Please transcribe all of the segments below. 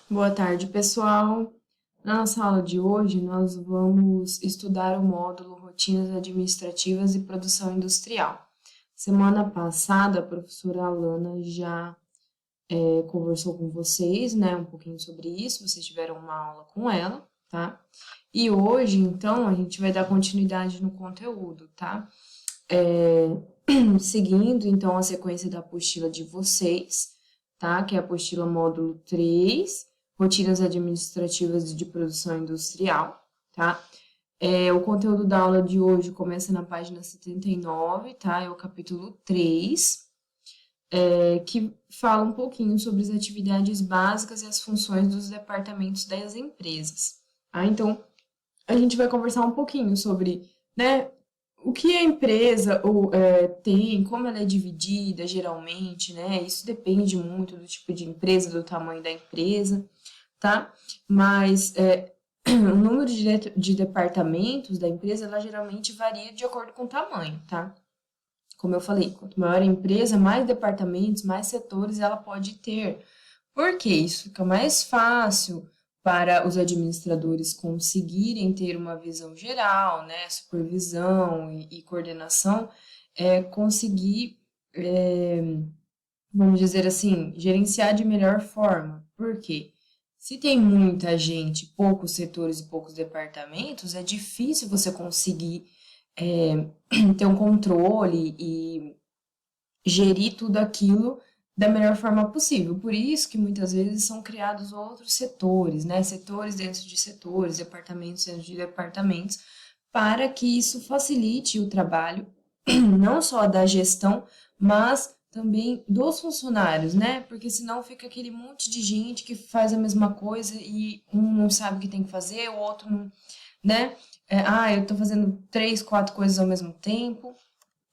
Boa tarde, pessoal. Na nossa aula de hoje, nós vamos estudar o módulo Rotinas Administrativas e Produção Industrial. Semana passada, a professora Alana já conversou com vocês, né, um pouquinho sobre isso, vocês tiveram uma aula com ela, tá? E hoje, então, a gente vai dar continuidade no conteúdo, tá? Seguindo, então, a sequência da apostila de vocês, tá? Que é a apostila módulo 3, Rotinas Administrativas de Produção Industrial, tá? O conteúdo da aula de hoje começa na página 79, tá? É o capítulo 3, que fala um pouquinho sobre as atividades básicas e as funções dos departamentos das empresas, tá? Então, a gente vai conversar um pouquinho sobre, né, o que a empresa tem, como ela é dividida geralmente, né? Isso depende muito do tipo de empresa, do tamanho da empresa, tá? Mas o número de departamentos da empresa, ela geralmente varia de acordo com o tamanho, tá? Como eu falei, quanto maior a empresa, mais departamentos, mais setores ela pode ter. Porque isso fica mais fácil para os administradores conseguirem ter uma visão geral, né, supervisão e coordenação, conseguir, vamos dizer assim, gerenciar de melhor forma. Por quê? Se tem muita gente, poucos setores e poucos departamentos, é difícil você conseguir ter um controle e gerir tudo aquilo da melhor forma possível. Por isso que muitas vezes são criados outros setores, né? Setores dentro de setores, departamentos dentro de departamentos, para que isso facilite o trabalho, não só da gestão, mas também dos funcionários, né? Porque senão fica aquele monte de gente que faz a mesma coisa e um não sabe o que tem que fazer, o outro não, né? Eu tô fazendo três, quatro coisas ao mesmo tempo.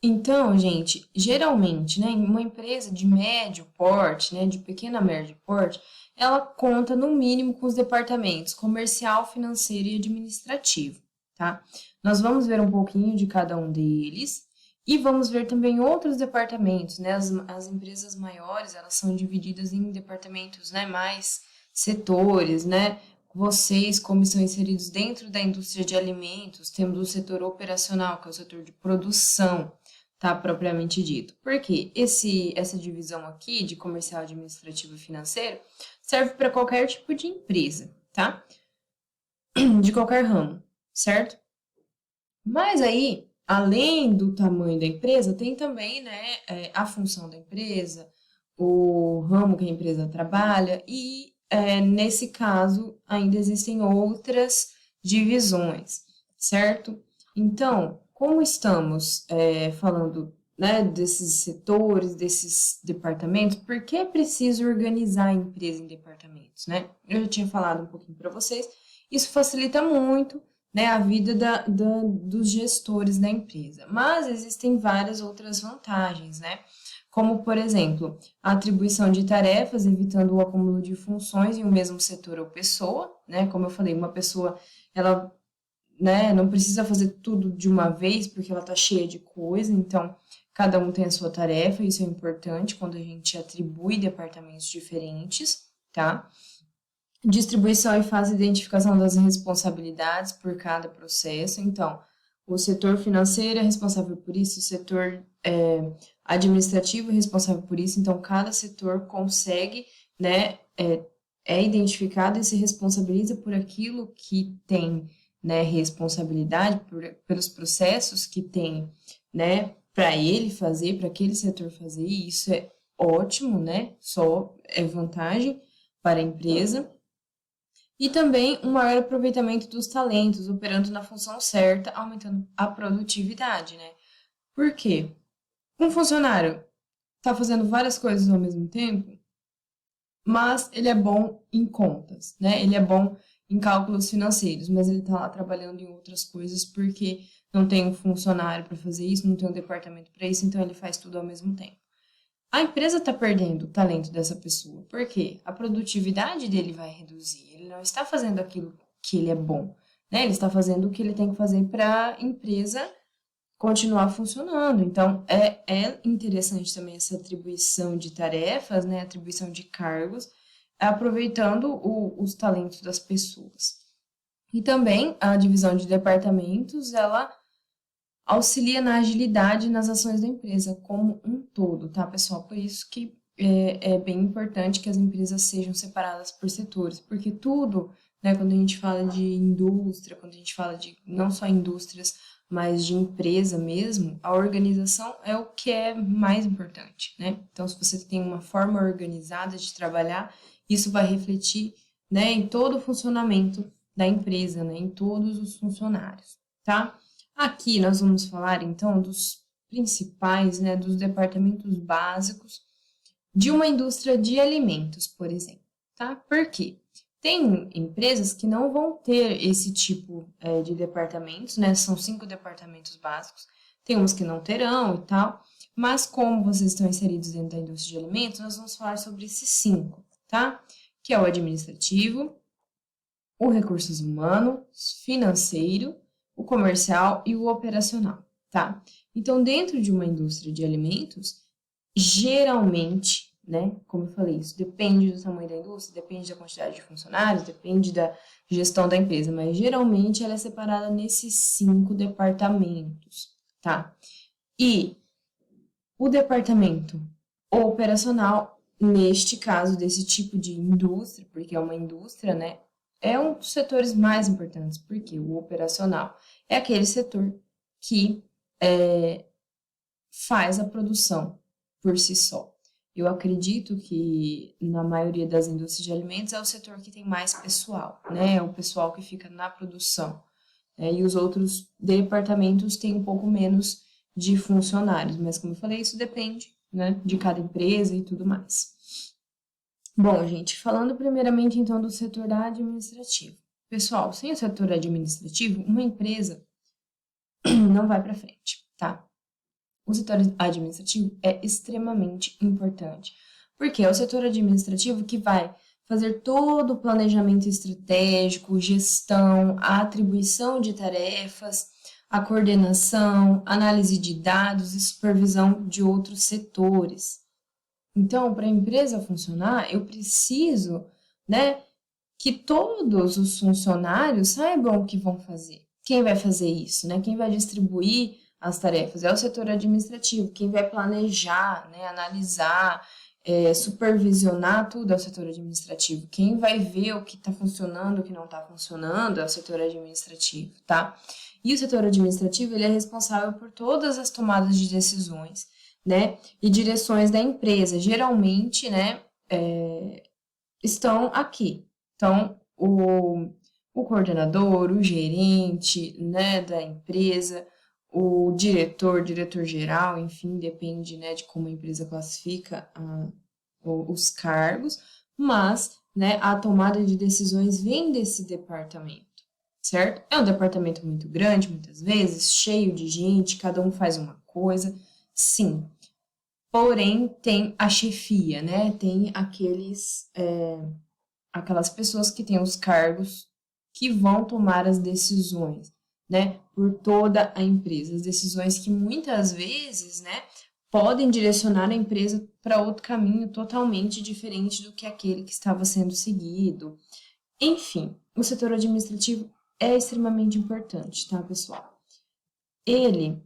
Então, gente, geralmente, né, uma empresa de médio porte, né, de pequena a médio porte, ela conta no mínimo com os departamentos comercial, financeiro e administrativo, tá? Nós vamos ver um pouquinho de cada um deles e vamos ver também outros departamentos, né? As empresas maiores, elas são divididas em departamentos, né, mais setores, né? Vocês, como estão inseridos dentro da indústria de alimentos, temos o setor operacional, que é o setor de produção, tá, propriamente dito. Porque essa divisão aqui de comercial, administrativo e financeiro serve para qualquer tipo de empresa, tá? De qualquer ramo, certo? Mas aí, além do tamanho da empresa, tem também, né, a função da empresa, o ramo que a empresa trabalha e, nesse caso, ainda existem outras divisões, certo? Então, como estamos falando, né, desses setores, desses departamentos, por que é preciso organizar a empresa em departamentos, né? Eu já tinha falado um pouquinho para vocês, isso facilita muito, né, a vida dos gestores da empresa. Mas existem várias outras vantagens, né? Como, por exemplo, a atribuição de tarefas, evitando o acúmulo de funções em um mesmo setor ou pessoa, né? Como eu falei, uma pessoa, ela, né, não precisa fazer tudo de uma vez, porque ela está cheia de coisa, então cada um tem a sua tarefa, isso é importante quando a gente atribui departamentos diferentes, tá? Distribuição e faz a identificação das responsabilidades por cada processo. Então, o setor financeiro é responsável por isso, o setor administrativo é responsável por isso. Então, cada setor consegue, né, identificado e se responsabiliza por aquilo que tem, né, responsabilidade, pelos processos que tem, né, para ele fazer, para aquele setor fazer. E isso é ótimo, né? Só é vantagem para a empresa. E também um maior aproveitamento dos talentos, operando na função certa, aumentando a produtividade, né? Por quê? Um funcionário está fazendo várias coisas ao mesmo tempo, mas ele é bom em contas, né? Ele é bom em cálculos financeiros, mas ele está lá trabalhando em outras coisas porque não tem um funcionário para fazer isso, não tem um departamento para isso, então ele faz tudo ao mesmo tempo. A empresa está perdendo o talento dessa pessoa, porque a produtividade dele vai reduzir. Ele não está fazendo aquilo que ele é bom, né? Ele está fazendo o que ele tem que fazer para a empresa continuar funcionando. Então, é interessante também essa atribuição de tarefas, né? Atribuição de cargos, aproveitando os talentos das pessoas. E também a divisão de departamentos, ela auxilia na agilidade nas ações da empresa como um todo, tá, pessoal? Por isso que é bem importante que as empresas sejam separadas por setores, porque tudo, né, quando a gente fala de indústria, quando a gente fala de não só indústrias, mas de empresa mesmo, a organização é o que é mais importante, né? Então, se você tem uma forma organizada de trabalhar, isso vai refletir, né, em todo o funcionamento da empresa, né, em todos os funcionários, tá? Aqui nós vamos falar, então, dos principais, né, dos departamentos básicos de uma indústria de alimentos, por exemplo, tá? Por quê? Tem empresas que não vão ter esse tipo de departamentos, né? São 5 departamentos básicos, tem uns que não terão e tal, mas como vocês estão inseridos dentro da indústria de alimentos, nós vamos falar sobre esses 5, tá? Que é o administrativo, o recursos humanos, financeiro, o comercial e o operacional, tá? Então, dentro de uma indústria de alimentos, geralmente, né, como eu falei, isso depende do tamanho da indústria, depende da quantidade de funcionários, depende da gestão da empresa, mas geralmente ela é separada nesses 5 departamentos, tá? E o departamento operacional, neste caso desse tipo de indústria, porque é uma indústria, né, é um dos setores mais importantes, porque o operacional é aquele setor que faz a produção por si só. Eu acredito que na maioria das indústrias de alimentos é o setor que tem mais pessoal, né? É o pessoal que fica na produção. E os outros departamentos têm um pouco menos de funcionários, mas como eu falei, isso depende, né, de cada empresa e tudo mais. Bom, gente, falando primeiramente então do setor administrativo. Pessoal, sem o setor administrativo, uma empresa não vai para frente, tá? O setor administrativo é extremamente importante, porque é o setor administrativo que vai fazer todo o planejamento estratégico, gestão, a atribuição de tarefas, a coordenação, análise de dados e supervisão de outros setores. Então, para a empresa funcionar, eu preciso, né, que todos os funcionários saibam o que vão fazer. Quem vai fazer isso, né? Quem vai distribuir as tarefas é o setor administrativo. Quem vai planejar, né, analisar, supervisionar tudo é o setor administrativo. Quem vai ver o que está funcionando, o que não está funcionando é o setor administrativo, tá? E o setor administrativo, ele é responsável por todas as tomadas de decisões, né, e direções da empresa. Geralmente, né, estão aqui. Então, o coordenador, o gerente, né, da empresa, o diretor-geral, enfim, depende, né, de como a empresa classifica os cargos, mas, né, a tomada de decisões vem desse departamento, certo? É um departamento muito grande, muitas vezes, cheio de gente, cada um faz uma coisa, sim. Porém, tem a chefia, né? Tem aquelas pessoas que têm os cargos que vão tomar as decisões, né? Por toda a empresa. As decisões que muitas vezes, né, podem direcionar a empresa para outro caminho totalmente diferente do que aquele que estava sendo seguido. Enfim, o setor administrativo é extremamente importante, tá, pessoal? Ele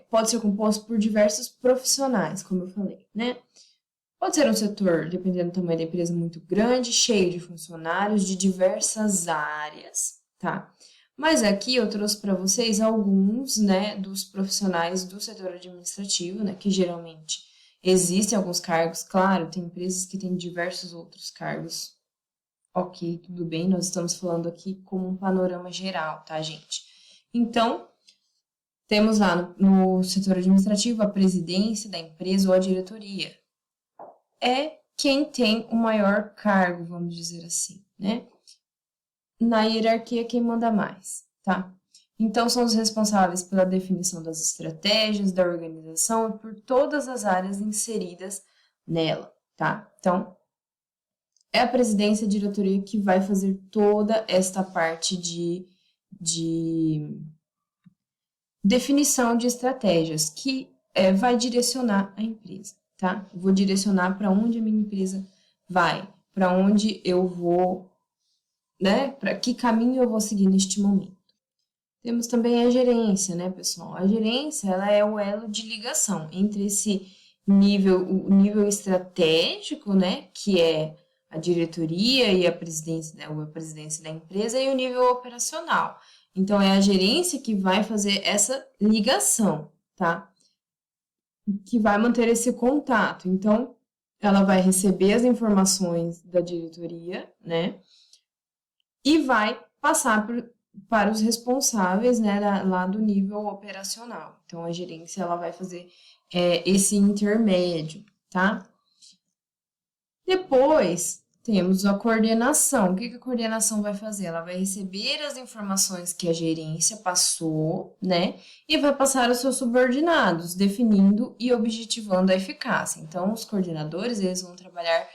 pode ser composto por diversos profissionais, como eu falei, né? Pode ser um setor, dependendo do tamanho da empresa, muito grande, cheio de funcionários de diversas áreas, tá? Mas aqui eu trouxe para vocês alguns, né, dos profissionais do setor administrativo, né, que geralmente existem alguns cargos, claro, tem empresas que têm diversos outros cargos. Ok, tudo bem, nós estamos falando aqui como um panorama geral, tá, gente? Então, temos lá no setor administrativo a presidência da empresa ou a diretoria. É quem tem o maior cargo, vamos dizer assim, né? Na hierarquia, quem manda mais, tá? Então, são os responsáveis pela definição das estratégias da organização e por todas as áreas inseridas nela, tá? Então, é a presidência e a diretoria que vai fazer toda esta parte de definição de estratégias, que vai direcionar a empresa, tá? Eu vou direcionar para onde a minha empresa vai, para onde eu vou, né? Para que caminho eu vou seguir neste momento. Temos também a gerência, né, pessoal? A gerência, ela é o elo de ligação entre esse nível, o nível estratégico, né, que é a diretoria e a presidência, né, ou a presidência da empresa, e o nível operacional. Então, é a gerência que vai fazer essa ligação, tá? Que vai manter esse contato. Então, ela vai receber as informações da diretoria, né? E vai passar para os responsáveis, né, lá do nível operacional. Então, a gerência, ela vai fazer esse intermédio, tá? Depois, temos a coordenação. O que a coordenação vai fazer? Ela vai receber as informações que a gerência passou, né? E vai passar aos seus subordinados, definindo e objetivando a eficácia. Então, os coordenadores, eles vão trabalhar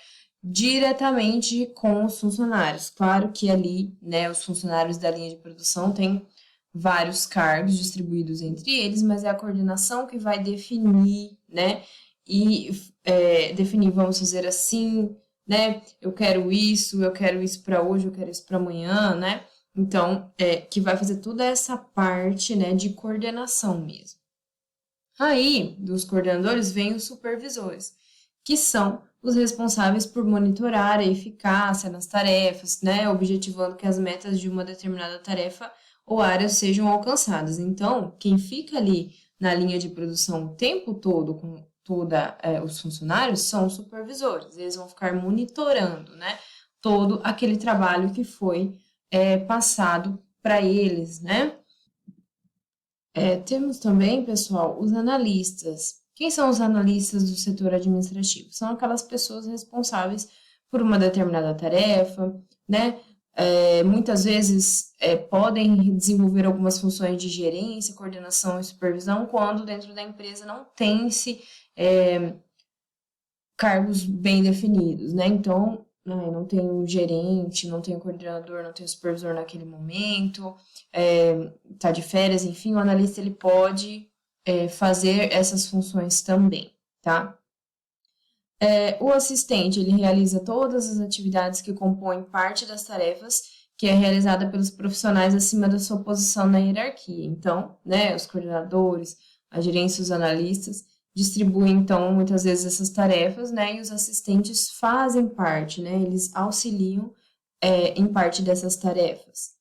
diretamente com os funcionários. Claro que ali, né, os funcionários da linha de produção têm vários cargos distribuídos entre eles, mas é a coordenação que vai definir, né? E definir, vamos fazer assim, né? Eu quero isso para hoje, eu quero isso para amanhã, né? Então, que vai fazer toda essa parte, né, de coordenação mesmo. Aí, dos coordenadores, vem os supervisores, que são os responsáveis por monitorar a eficácia nas tarefas, né, objetivando que as metas de uma determinada tarefa ou área sejam alcançadas. Então, quem fica ali na linha de produção o tempo todo com os funcionários são os supervisores. Eles vão ficar monitorando, né, todo aquele trabalho que foi passado para eles, né? Temos também, pessoal, os analistas. Quem são os analistas do setor administrativo? São aquelas pessoas responsáveis por uma determinada tarefa, né? Muitas vezes podem desenvolver algumas funções de gerência, coordenação e supervisão, quando dentro da empresa não tem-se cargos bem definidos, né? Então, não tem um gerente, não tem um coordenador, não tem um supervisor naquele momento, tá de férias, enfim, o analista ele pode fazer essas funções também, tá? O assistente, ele realiza todas as atividades que compõem parte das tarefas que é realizada pelos profissionais acima da sua posição na hierarquia. Então, né, os coordenadores, a gerência, os analistas distribuem, então, muitas vezes essas tarefas, né, e os assistentes fazem parte, né, eles auxiliam em parte dessas tarefas.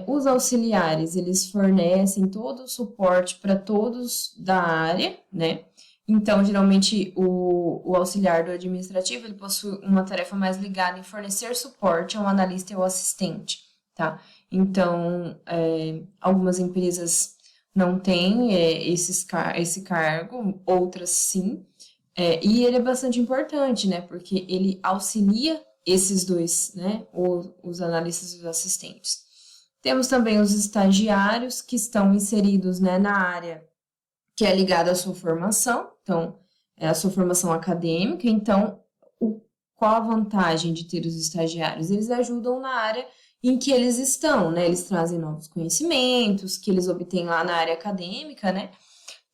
Os auxiliares, eles fornecem todo o suporte para todos da área, né? Então, geralmente, o auxiliar do administrativo, ele possui uma tarefa mais ligada em fornecer suporte ao analista e ao assistente, tá? Então, algumas empresas não têm esse cargo, outras sim, e ele é bastante importante, né? Porque ele auxilia esses dois, né? Os analistas e os assistentes. Temos também os estagiários que estão inseridos, né, na área que é ligada à sua formação, então, é a sua formação acadêmica. Então, qual a vantagem de ter os estagiários? Eles ajudam na área em que eles estão, né? Eles trazem novos conhecimentos que eles obtêm lá na área acadêmica, né?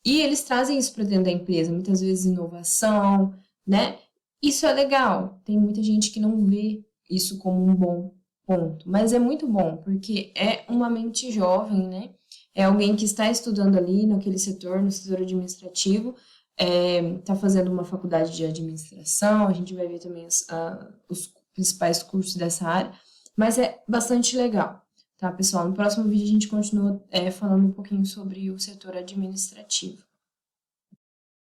E eles trazem isso para dentro da empresa, muitas vezes inovação, né? Isso é legal. Tem muita gente que não vê isso como um bom ponto, mas é muito bom, porque é uma mente jovem, né? É alguém que está estudando ali naquele setor, no setor administrativo, está fazendo uma faculdade de administração, a gente vai ver também os principais cursos dessa área, mas é bastante legal, tá, pessoal? No próximo vídeo a gente continua falando um pouquinho sobre o setor administrativo.